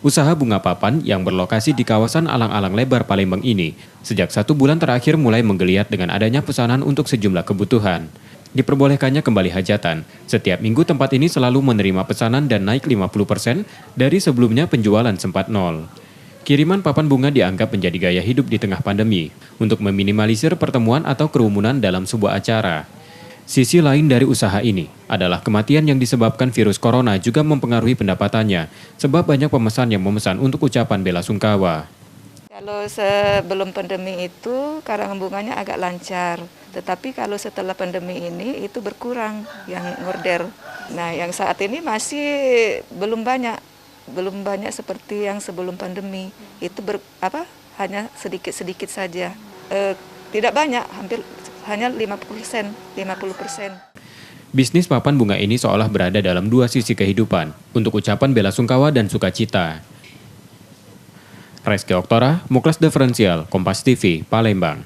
Usaha bunga papan yang berlokasi di kawasan Alang-Alang Lebar Palembang ini sejak 1 bulan terakhir mulai menggeliat dengan adanya pesanan untuk sejumlah kebutuhan. Diperbolehkannya kembali hajatan, setiap minggu tempat ini selalu menerima pesanan dan naik 50% dari sebelumnya penjualan sempat nol. Kiriman papan bunga dianggap menjadi gaya hidup di tengah pandemi untuk meminimalisir pertemuan atau kerumunan dalam sebuah acara. Sisi lain dari usaha ini adalah kematian yang disebabkan virus corona juga mempengaruhi pendapatannya, sebab banyak pemesan yang memesan untuk ucapan bela sungkawa. Kalau sebelum pandemi itu karangan bunganya agak lancar, tetapi kalau setelah pandemi ini itu berkurang yang order. Nah, yang saat ini masih belum banyak seperti yang sebelum pandemi. Itu hanya sedikit-sedikit saja. Tidak banyak, hampir hanya 50%. Bisnis papan bunga ini seolah berada dalam dua sisi kehidupan, untuk ucapan bela sungkawa dan sukacita. Reski Oktora, Muklas Diferensial, Kompas TV, Palembang.